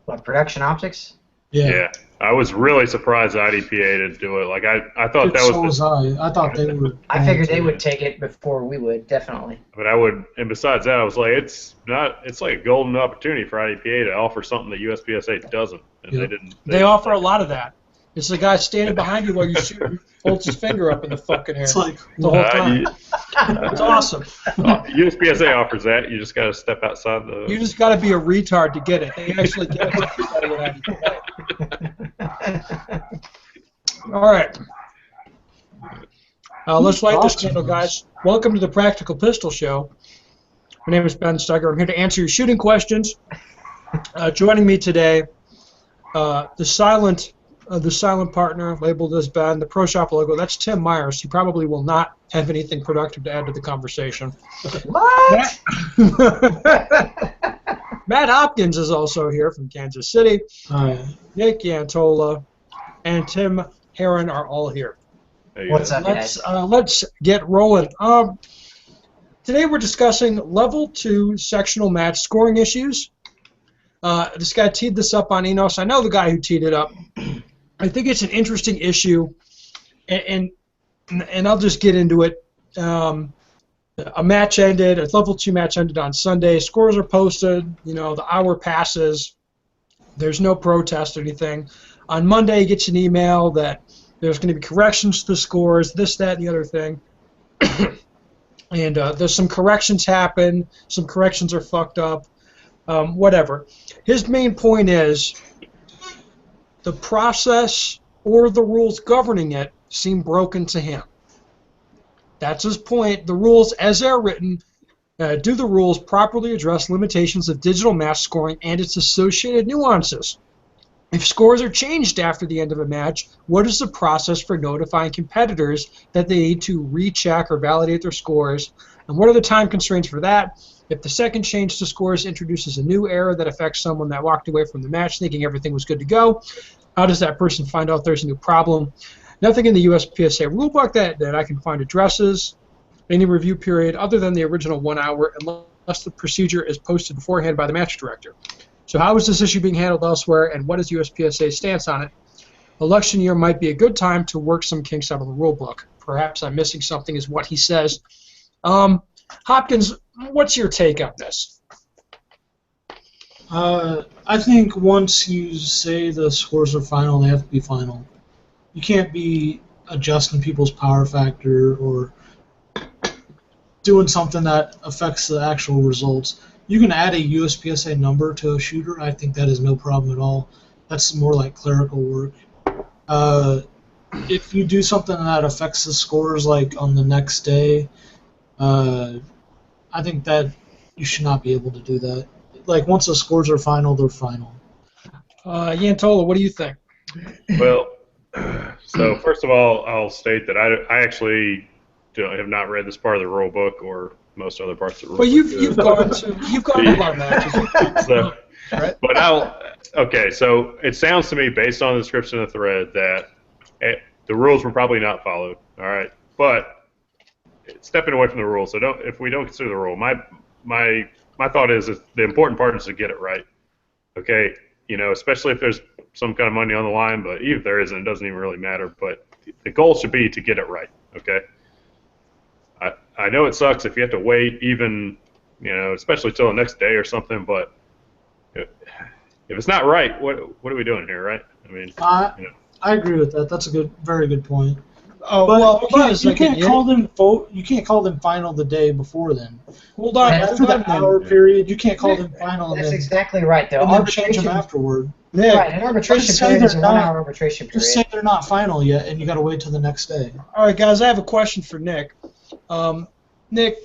What, production optics? Yeah. I was really surprised IDPA didn't do it. Like I thought that was. So was I. I thought they would. I figured they would take it before we would, definitely. But I would, and besides that, I was like, it's like a golden opportunity for IDPA to offer something that USPSA doesn't, and they didn't. They offer a lot of that. It's the guy standing behind you while you shoot, holds his finger up in the fucking air the whole time. It's awesome. USPSA offers that. You just got to step outside the. You just got to be a retard to get it. They actually get it. All right. Let's light this candle, guys. Welcome to the Practical Pistol Show. My name is Ben Steiger. I'm here to answer your shooting questions. Joining me today, the silent partner labeled as Ben, the Pro Shop logo. That's Tim Myers. He probably will not have anything productive to add to the conversation. What? Matt Hopkins is also here from Kansas City. Hi. Nick Antola and Tim Heron are all here. What's up, guys? Let's get rolling. Today we're discussing Level 2 sectional match scoring issues. This guy teed this up on Enos. I know the guy who teed it up. I think it's an interesting issue, and I'll just get into it. A match ended, a Level 2 match ended on Sunday. Scores are posted. You know, the hour passes. There's no protest or anything. On Monday, he gets an email that there's going to be corrections to the scores, this, that, and the other thing. And there's some corrections happen. Some corrections are fucked up. Whatever. His main point is the process or the rules governing it seem broken to him. That's his point. The rules, as they're written, do the rules properly address limitations of digital match scoring and its associated nuances? If scores are changed after the end of a match, what is the process for notifying competitors that they need to recheck or validate their scores? And what are the time constraints for that? If the second change to scores introduces a new error that affects someone that walked away from the match thinking everything was good to go, how does that person find out there's a new problem? Nothing in the USPSA rulebook that I can find addresses any review period other than the original 1 hour unless the procedure is posted beforehand by the match director. So how is this issue being handled elsewhere, and what is USPSA's stance on it? Election year might be a good time to work some kinks out of the rulebook. Perhaps I'm missing something is what he says. Hopkins, what's your take on this? I think once you say the scores are final, they have to be final. You can't be adjusting people's power factor or doing something that affects the actual results. You can add a USPSA number to a shooter. I think that is no problem at all. That's more like clerical work. If you do something that affects the scores, like on the next day, I think that you should not be able to do that. Like, once the scores are final, they're final. Yantola, what do you think? Well, so first of all, I'll state that I actually have not read this part of the rule book or most other parts of the rule book. Well, you've gone to a lot of matches. So, right? But okay, so it sounds to me, based on the description of the thread, that the rules were probably not followed. All right, but stepping away from the rules. So if we don't consider the rule, my thought is that the important part is to get it right. Okay, you know, especially if there's some kind of money on the line, but even if there isn't, it doesn't even really matter. But the goal should be to get it right. Okay. I know it sucks if you have to wait, even, you know, especially till the next day or something. But if it's not right, what are we doing here, right? I mean, I agree with that. That's a very good point. Oh, but well, you can't call them final the day before then. Hold on. After that hour period, you can't call them final. That's exactly right, though. And then change them afterward. Right, an arbitration period is a 1 hour arbitration period. Just say they're not final yet, and you got to wait till the next day. All right, guys, I have a question for Nick. Nick,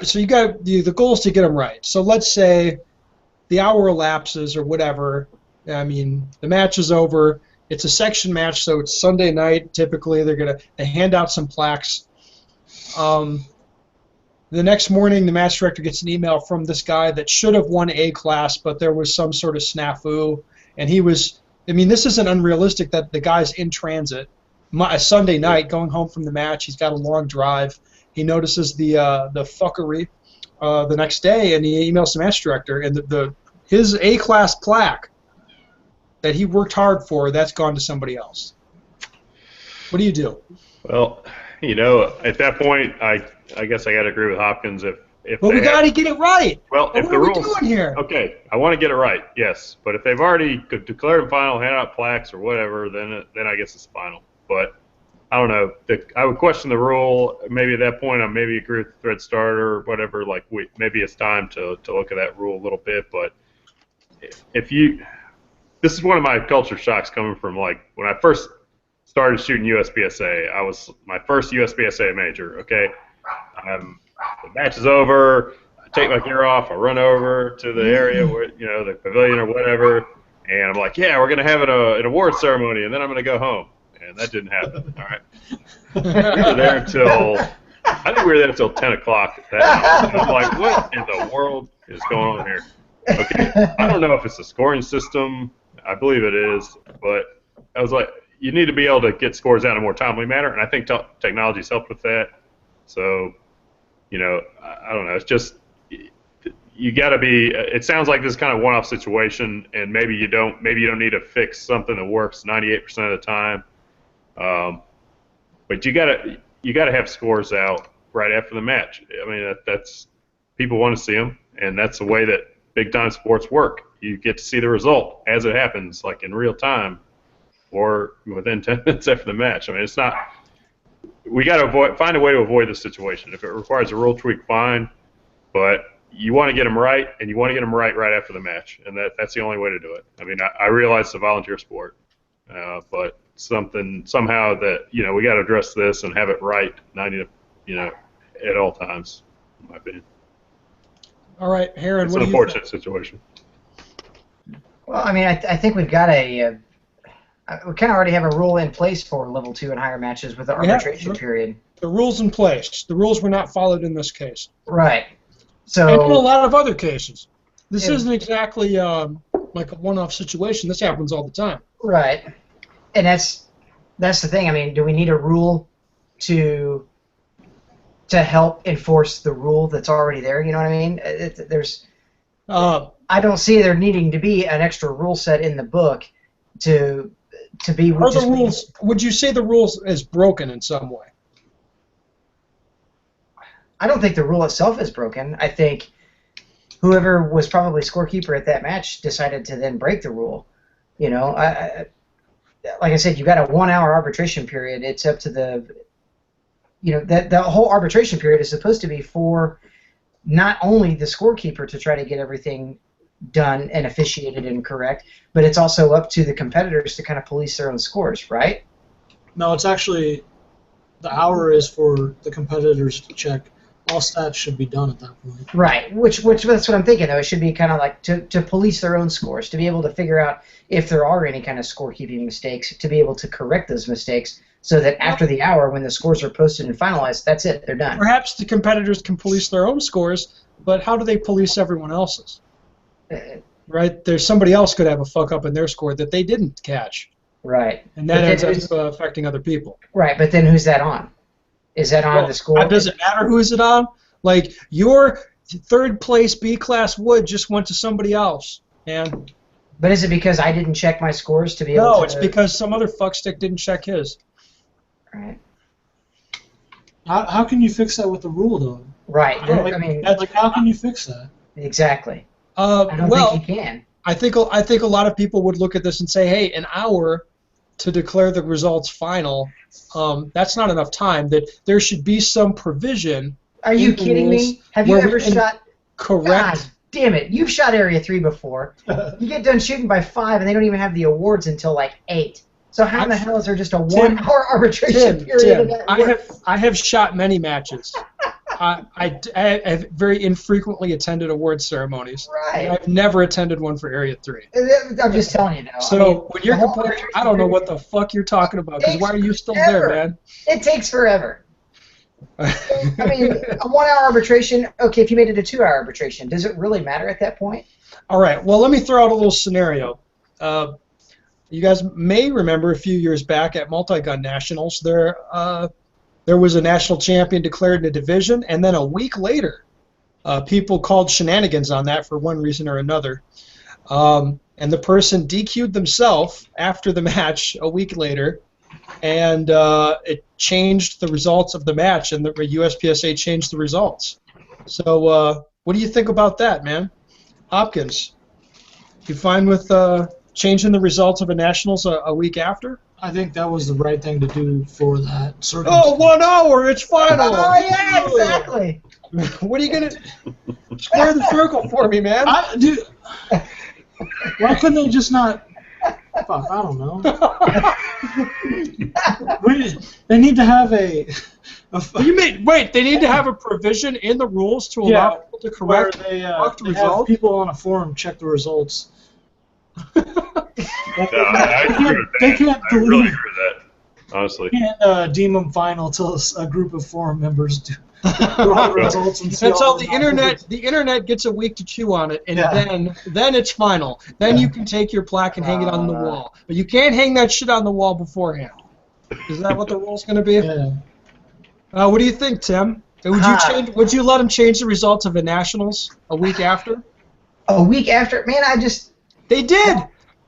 so you got the goal is to get them right. So let's say the hour elapses or whatever. I mean, the match is over. It's a section match, so it's Sunday night. Typically, they hand out some plaques. The next morning, the match director gets an email from this guy that should have won A class, but there was some sort of snafu, and he was. I mean, this isn't unrealistic that the guy's in transit, a Sunday night, going home from the match. He's got a long drive. He notices the fuckery the next day, and he emails the match director, and his A-class plaque that he worked hard for, that's gone to somebody else. What do you do? Well, you know, at that point, I guess I got to agree with Hopkins. If But we they got to have, get it right. well, But if what the are we rules, doing here? okay, I want to get it right, yes. But if they've already declared a final, hand out plaques or whatever, then I guess it's final. But I don't know. I would question the rule. Maybe at that point, I maybe agree with the thread starter or whatever. Like, maybe it's time to look at that rule a little bit. But if you, this is one of my culture shocks coming from, like, when I first started shooting USPSA. I was my first USPSA major. Okay, the match is over. I take my gear off. I run over to the area where, you know, the pavilion or whatever, and I'm like, yeah, we're gonna have an award ceremony, and then I'm gonna go home. And that didn't happen. All right, we were there until I think we were there until 10 o'clock that night. And I'm like, what in the world is going on here? Okay, I don't know if it's a scoring system. I believe it is, but I was like, you need to be able to get scores out in a more timely manner, and I think technology's helped with that. So, you know, I don't know. It's just you got to be. It sounds like this kind of one-off situation, and maybe you don't need to fix something that works 98% of the time. But you gotta have scores out right after the match. I mean, that's people want to see them, and that's the way that big-time sports work. You get to see the result as it happens, like in real time, or within 10 minutes after the match. I mean, it's not. We got to find a way to avoid this situation. If it requires a rule tweak, fine. But you want to get them right, and you want to get them right after the match, and that's the only way to do it. I mean, I realize it's a volunteer sport, but somehow that, you know, we got to address this and have it right 90, you know, at all times, in my opinion. All right, Heron, It's what an do you unfortunate think? situation. Well, I mean, I think we've got we kind of already have a rule in place for level 2 and higher matches with the arbitration period. The rules in place. The rules were not followed in this case. Right. And in a So lot of other cases. This Yeah. isn't exactly like a one-off situation. This happens all the time. right, and that's the thing. I mean, do we need a rule to help enforce the rule that's already there? You know what I mean? I don't see there needing to be an extra rule set in the book to be. Are the rules? Would you say the rules is broken in some way? I don't think the rule itself is broken. I think whoever was probably scorekeeper at that match decided to then break the rule. You know, like I said, you got a 1-hour arbitration period. It's up to the whole arbitration period is supposed to be for not only the scorekeeper to try to get everything done and officiated and correct, but it's also up to the competitors to kind of police their own scores, right? No, it's actually the hour is for the competitors to check. All stats should be done at that point. Right, which that's what I'm thinking, though. It should be kind of like to police their own scores, to be able to figure out if there are any kind of scorekeeping mistakes, to be able to correct those mistakes, so that after the hour, when the scores are posted and finalized, that's it, they're done. Perhaps the competitors can police their own scores, but how do they police everyone else's? Right? There's somebody else could have a fuck up in their score that they didn't catch, Right. and that But ends up affecting other people. Right, but then who's that on? Is that on the score? Does it matter who is it on? Like, your third place B-class wood just went to somebody else, and But is it because I didn't check my scores to be able to... no, it's because some other fuckstick didn't check his. Right. How can you fix that with the rule, though? Right. Like, I mean, how can you fix that? exactly. I don't think you can. I think a lot of people would look at this and say, hey, an hour to declare the results final, that's not enough time. That there should be some provision. Are you kidding me? Have you ever shot... Correct. God damn it. You've shot Area 3 before. You get done shooting by 5, and they don't even have the awards until, like, 8. So how in the hell is there just a 1-hour arbitration period? Tim, I have shot many matches. I have very infrequently attended award ceremonies. Right. I've never attended one for Area 3. I'm just telling you now. So I mean, when you're the whole complaining, arbitration I don't know period what the fuck you're talking about, because why are you still takes there, forever. man? It takes forever. I mean, a 1-hour arbitration, okay, if you made it a 2-hour arbitration, does it really matter at that point? All right, well, let me throw out a little scenario. You guys may remember a few years back at Multi-Gun Nationals, there was a national champion declared in a division, and then a week later, people called shenanigans on that for one reason or another. and the person DQ'd themselves after the match a week later, and it changed the results of the match, and the USPSA changed the results. So what do you think about that, man? Hopkins, you fine with changing the results of a nationals a week after? I think that was the right thing to do for that Oh, 1 hour, it's final. Oh yeah, exactly. What are you gonna square the circle for me, man? Dude, why couldn't they just not? Fuck, I don't know. They need to have a Wait, they need to have a provision in the rules to allow people to correct they correct have results. people on a forum check the results. I agree with They that. can't I really delete. agree with that, honestly. Can't deem them final until a group of forum members do all the results and see That's all how the the internet gets a week to chew on it, and Yeah. then it's final. Then you can take your plaque and hang it on the wall. But you can't hang that shit on the wall beforehand. Is that what the rule's going to be? Yeah. What do you think, Tim? Would you let them change the results of the nationals a week after? A week after, man, They did.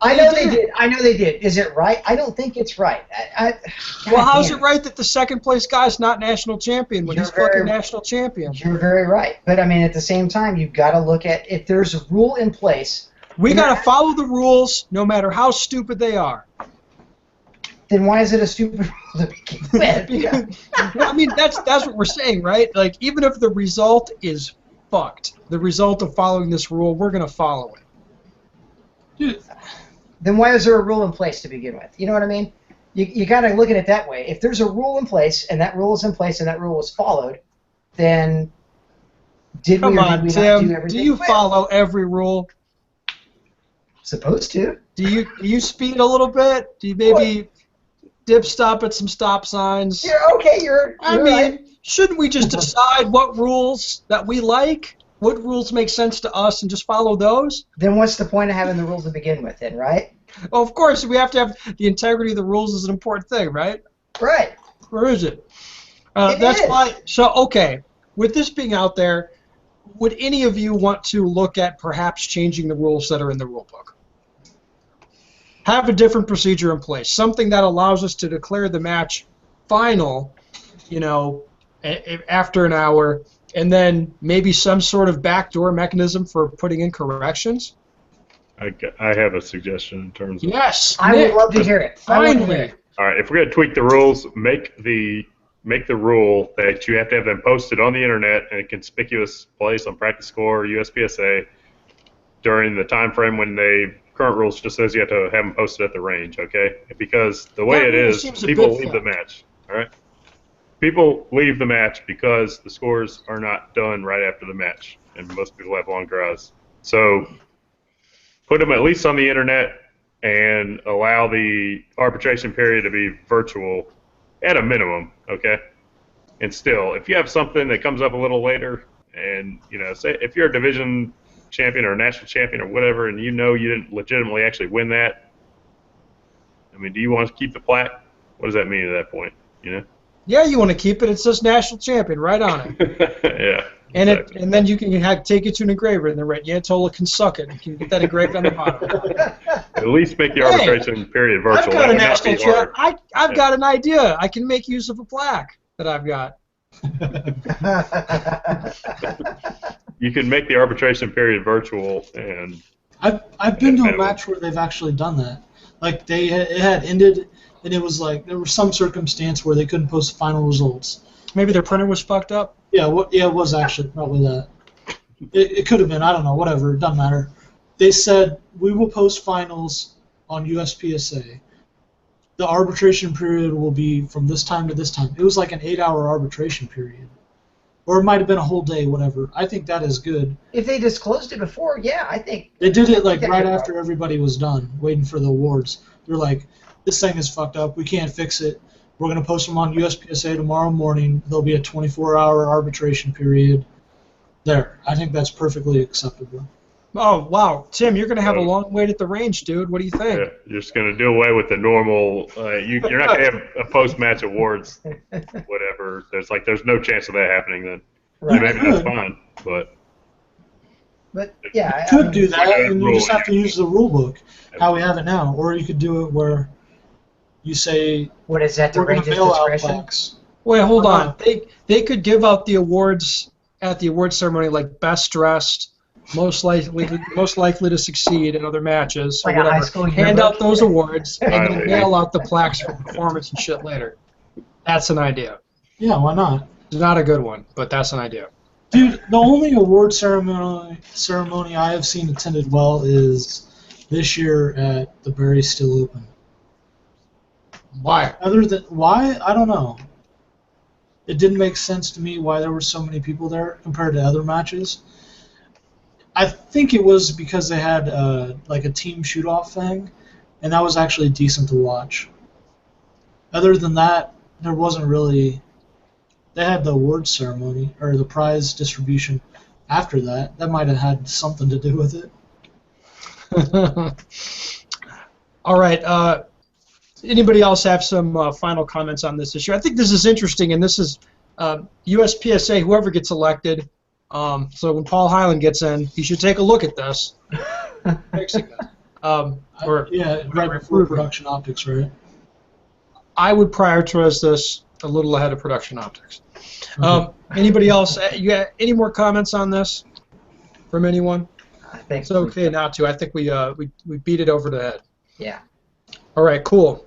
I know they did. I know they did. Is it right? I don't think it's right. Well, how's it right that the second place guy's not national champion when he's fucking national champion? You're very right. But I mean, at the same time, you've got to look at if there's a rule in place. We got to follow the rules, no matter how stupid they are. Then why is it a stupid rule to begin with? I mean, that's what we're saying, right? Like, even if the result is fucked, the result of following this rule, we're gonna follow it. Dude. Then why is there a rule in place to begin with? You know what I mean? You got to look at it that way. If there's a rule in place, and that rule is in place, and that rule is followed, then did we or did we not do everything? Do you follow every rule? Supposed to. Do you speed a little bit? Do you maybe dip stop at some stop signs? I mean, right. Shouldn't we just decide what rules that we like? What rules make sense to us and just follow those? Then what's the point of having the rules to begin with then, right? Well, of course, we have to have the integrity of the rules is an important thing, right? Right. Or is it? It that's is. why. So, okay, with this being out there, would any of you want to look at perhaps changing the rules that are in the rule book? Have a different procedure in place, something that allows us to declare the match final, after an hour, and then maybe some sort of backdoor mechanism for putting in corrections? I have a suggestion in terms of... Yes, I would love to hear it. Finally. All right, if we're going to tweak the rules, make the rule that you have to have them posted on the internet in a conspicuous place on Practice Score or USPSA during the time frame when current rules just says you have to have them posted at the range, okay? Because the way it is, people leave the match, all right? People leave the match because the scores are not done right after the match, and most people have long drives. So put them at least on the internet and allow the arbitration period to be virtual at a minimum, okay? And still, if you have something that comes up a little later, and say if you're a division champion or a national champion or whatever, and you didn't legitimately actually win that, I mean, do you want to keep the plaque? What does that mean at that point? Yeah, you want to keep it. It says national champion right on it. Yeah. And exactly. and then you can take it to an engraver, and then write Antola can suck it. You can get that engraved on the bottom. At least make the arbitration period virtual. I've got That a would not national be hard. I've got an idea. I can make use of a plaque that I've got. You can make the arbitration period virtual, and I've been to a match where they've actually done that. Like it had ended, and it was like there was some circumstance where they couldn't post final results. Maybe their printer was fucked up. Yeah, it was actually probably that. It could have been. I don't know. Whatever. It doesn't matter. They said we will post finals on USPSA. The arbitration period will be from this time to this time. It was like an 8-hour arbitration period. Or it might have been a whole day, whatever. I think that is good. If they disclosed it before, yeah, I think. They did it like right after everybody was done, waiting for the awards. They're like, this thing is fucked up. We can't fix it. We're going to post them on USPSA tomorrow morning. There'll be a 24-hour arbitration period. There. I think that's perfectly acceptable. Oh, wow. Tim, you're going to have a long wait at the range, dude. What do you think? Yeah, you're just going to do away with the normal. You're not going to have a post-match awards, whatever. There's no chance of that happening then. Right. Maybe that's fine, but But yeah, You could do that, Like a and you rule. just have to use the rule book, how we have it now. Or you could do it where you say, what is that? The we're going to range of mail out discretion. plaques. Wait, hold Why on. not? They could give out the awards at the awards ceremony, like best dressed, most likely to succeed in other matches, or Like a high whatever. school Hand yearbook? out those awards and Alright, then lady. mail out the plaques for performance and shit later. That's an idea. Yeah, why not? It's not a good one, but that's an idea. Dude, the only award ceremony I have seen attended well is this year at the Barry Still Open. Why? Other than why, I don't know. It didn't make sense to me why there were so many people there compared to other matches. I think it was because they had like a team shoot-off thing, and that was actually decent to watch. Other than that, there wasn't really. They had the awards ceremony or the prize distribution after that. That might have had something to do with it. All right. Anybody else have some final comments on this issue? I think this is interesting, and this is USPSA, whoever gets elected. So when Paul Hyland gets in, he should take a look at this. Fixing this. Right before production optics, right? I would prioritize this a little ahead of production optics. Anybody else? You got any more comments on this from anyone? I think It's okay not to. I think we beat it over the head. Yeah. All right, cool.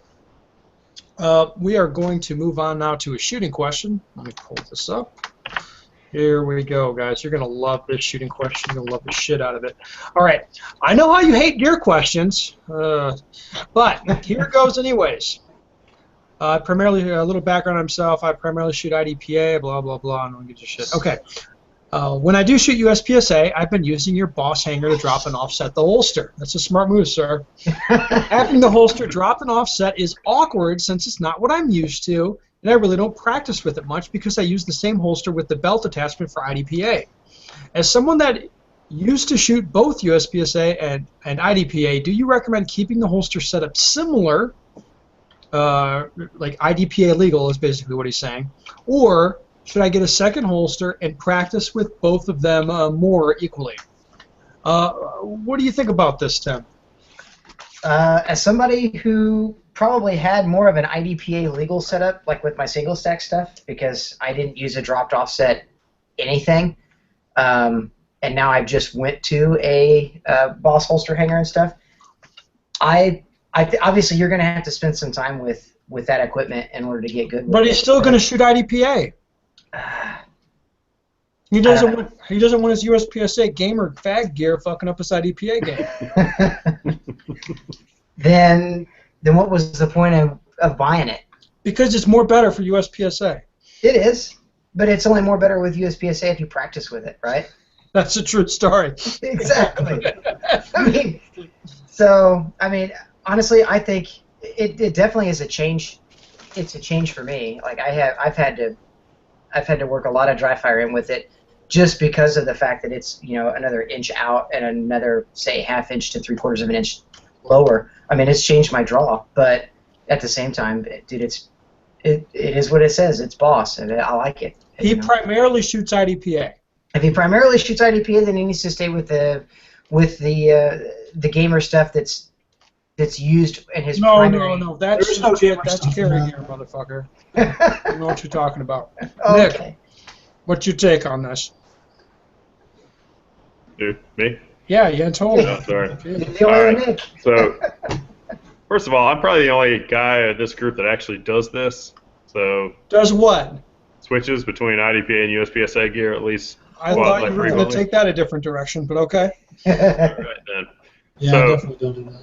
We are going to move on now to a shooting question. Let me pull this up. Here we go, guys. You're going to love this shooting question. You're going to love the shit out of it. All right. I know how you hate gear questions, but here it goes anyways. Primarily, a little background on himself. I primarily shoot IDPA, blah, blah, blah. No one gives a shit. Okay. When I do shoot USPSA, I've been using your boss hanger to drop and offset the holster. That's a smart move, sir. Having the holster drop and offset is awkward since it's not what I'm used to, and I really don't practice with it much because I use the same holster with the belt attachment for IDPA. As someone that used to shoot both USPSA and IDPA, do you recommend keeping the holster set up similar, like IDPA legal is basically what he's saying, or should I get a second holster and practice with both of them more equally? What do you think about this, Tim? As somebody who probably had more of an IDPA legal setup, like with my single stack stuff, because I didn't use a dropped offset anything, and now I've just went to a boss holster hanger and stuff. Obviously you're going to have to spend some time with that equipment in order to get good with But he's it. still going to shoot IDPA. He doesn't want his USPSA gamer fag gear fucking up his IDPA game. Then what was the point of buying it? Because it's more better for USPSA. It is, but it's only more better with USPSA if you practice with it, right? That's a true story. Exactly. I mean, honestly, I think it definitely is a change. It's a change for me. Like I've had to work a lot of dry fire in with it, just because of the fact that it's another inch out and another, say, ½ inch to 3/4 of an inch lower. I mean, it's changed my draw, but at the same time, dude, it is what it says. It's boss, and I like it. He primarily shoots IDPA. If he primarily shoots IDPA, then he needs to stay with the gamer stuff that's used in his primary. No. That's no gamer that's stuff carry in gear, motherfucker. I know what you're talking about. Okay. Nick, what's your take on this? Dude, me? Yeah, Antolas. Oh, sorry. The All only right. Nick. So, first of all, I'm probably the only guy in this group that actually does this. So, Does what? switches between IDPA and USPSA gear at least. I Well, thought like you were going to frequently. take that a different direction, but okay. All right then. Yeah, So- I definitely don't do that.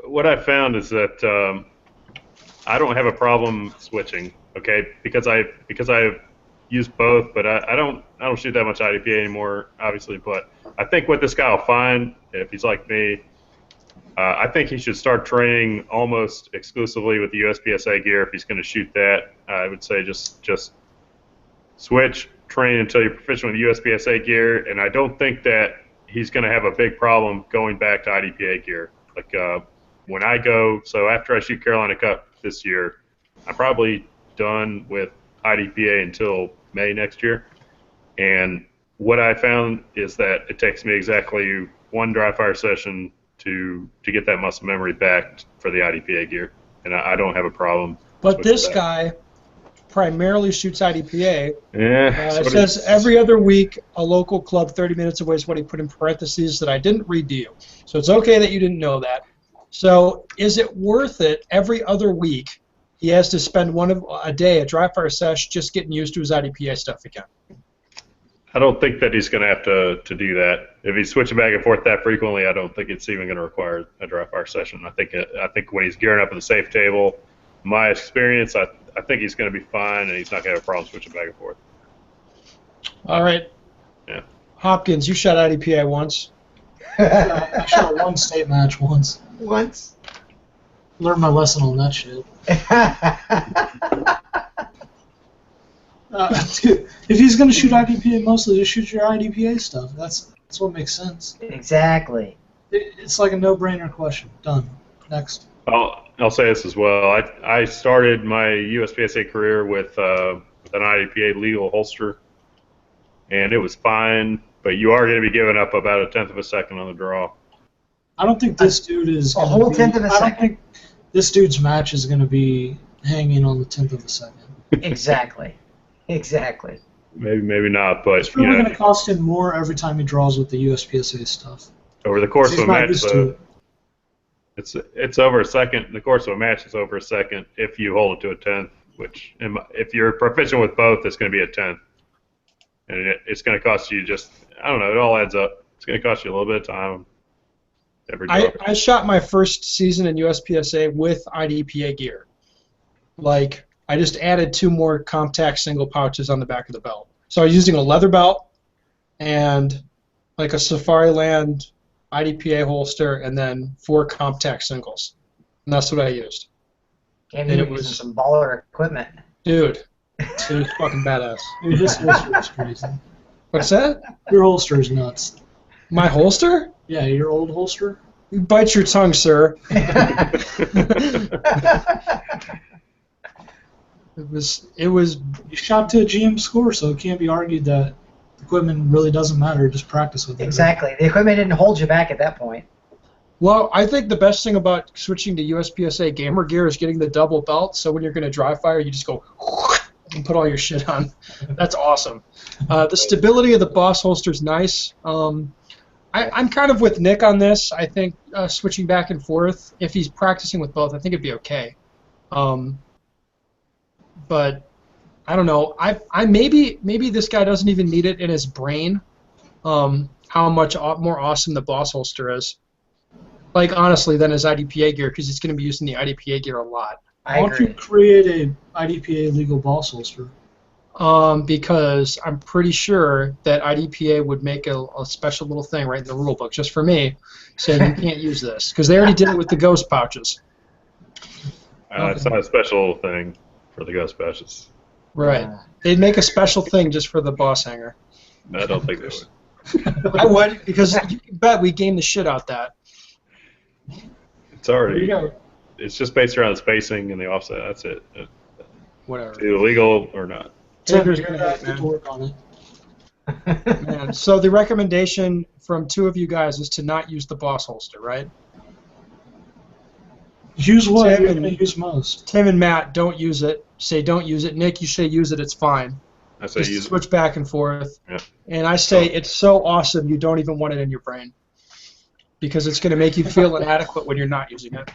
What I found is that I don't have a problem switching. Okay, because I've used both, but I don't shoot that much IDPA anymore, obviously. But I think what this guy will find, if he's like me, I think he should start training almost exclusively with the USPSA gear if he's going to shoot that. I would say just switch, train until you're proficient with USPSA gear, and I don't think that he's going to have a big problem going back to IDPA gear. Like when I go, so after I shoot Carolina Cup this year, I'm probably done with IDPA until May next year, and what I found is that it takes me exactly one dry fire session to get that muscle memory back for the IDPA gear, and I don't have a problem. But this guy primarily shoots IDPA. Yeah. It says every other week, a local club 30 minutes away is what he put in parentheses that I didn't read to you. So it's okay that you didn't know that. So is it worth it every other week he has to spend a day, a dry fire sesh, just getting used to his IDPA stuff again? I don't think that he's going to have to do that. If he's switching back and forth that frequently, I don't think it's even going to require a dry fire session. I think when he's gearing up at the safe table, my experience, I think he's going to be fine, and he's not going to have a problem switching back and forth. All right. Yeah. Hopkins, you shot IDPA once. I shot one state match once. Once. Learned my lesson on that shit. Dude, if he's going to shoot IDPA mostly, just shoot your IDPA stuff. That's what makes sense. Exactly. It's like a no-brainer question. Done. Next. I'll say this as well. I started my USPSA career with an IDPA legal holster, and it was fine, but you are going to be giving up about a tenth of a second on the draw. I don't think this dude is a whole tenth of a second. I don't think this dude's match is going to be hanging on the tenth of a second. Exactly. Exactly. Maybe not, but it's probably going to cost him more every time he draws with the USPSA stuff. Over the course of a match, it's over a second. In the course of a match, it's over a second if you hold it to a tenth. Which, if you're proficient with both, it's going to be a tenth, and it's going to cost you I don't know. It all adds up. It's going to cost you a little bit of time. I shot my first season in USPSA with IDPA gear. Like, I just added 2 more Comptac single pouches on the back of the belt. So I was using a leather belt and like a Safariland IDPA holster and then 4 Comptac singles. And that's what I used. And you were using some baller equipment. Dude, it was fucking badass. Dude, this holster is crazy. What's that? Your holster is nuts. My holster? Yeah, your old holster. You bite your tongue, sir. It was. You shot to a GM score, so it can't be argued that equipment really doesn't matter. Just practice with it. Exactly. The equipment didn't hold you back at that point. Well, I think the best thing about switching to USPSA gamer gear is getting the double belt. So when you're going to dry fire, you just go and put all your shit on. That's awesome. The stability of the Boss holster is nice. I'm kind of with Nick on this. I think switching back and forth, if he's practicing with both, I think it'd be okay. But I don't know. I maybe this guy doesn't even need it in his brain. How much more awesome the Boss holster is. Like honestly, than his IDPA gear, because he's going to be using the IDPA gear a lot. Why don't you create a IDPA legal Boss holster? Because I'm pretty sure that IDPA would make a special little thing right in the rule book just for me, saying you can't use this because they already did it with the ghost pouches. It's not a special thing for the ghost pouches. Right. They'd make a special thing just for the Boss hanger. I don't think they would. I would, because you can bet we game the shit out that. It's already. It's just based around the spacing and the offset. That's it. Whatever. It's either legal or not. Tinker's gonna have to work on it. Man, so the recommendation from 2 of you guys is to not use the Boss holster, right? Use what you're going to use most. Tim and Matt don't use it. Say don't use it. Nick, you say use it. It's fine. I say just use switch it. back and forth. Yeah. And I say it's so awesome you don't even want it in your brain because it's going to make you feel inadequate when you're not using it.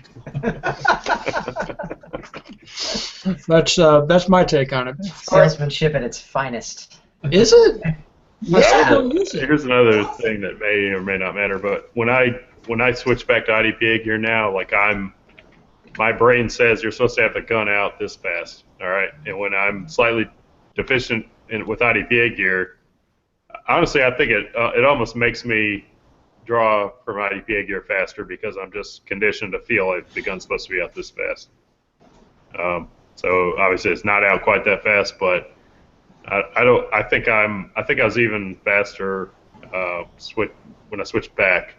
That's my take on it. Salesmanship at its finest. Is it? Yeah. I still don't use it. Here's another thing that may or may not matter, but when I switch back to IDPA gear now, like my brain says you're supposed to have the gun out this fast, all right? And when I'm slightly deficient with IDPA gear, honestly, I think it almost makes me draw from IDPA gear faster because I'm just conditioned to feel like the gun's supposed to be out this fast. So obviously it's not out quite that fast, but I think I was even faster when I switched back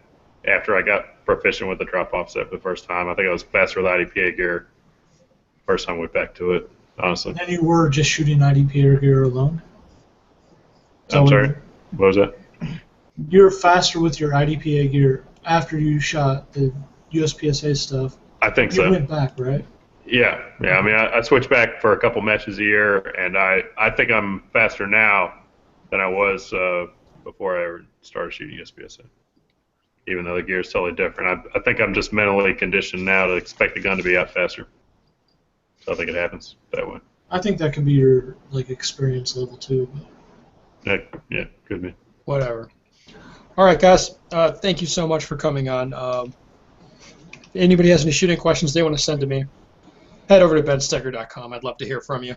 after I got proficient with the drop offset for the first time. I think I was faster with IDPA gear first time I went back to it, honestly. And then you were just shooting IDPA gear alone? I'm sorry? What was that? You're faster with your IDPA gear after you shot the USPSA stuff. I think You so. went back, right? Yeah. I mean, I switch back for a couple matches a year, and I think I'm faster now than I was before I ever started shooting USPSA. Even though the gear is totally different, I think I'm just mentally conditioned now to expect the gun to be out faster. So I think it happens that way. I think that could be your experience level too. Yeah, could be. Whatever. All right, guys. Thank you so much for coming on. If anybody has any shooting questions they want to send to me, head over to benstecker.com. I'd love to hear from you.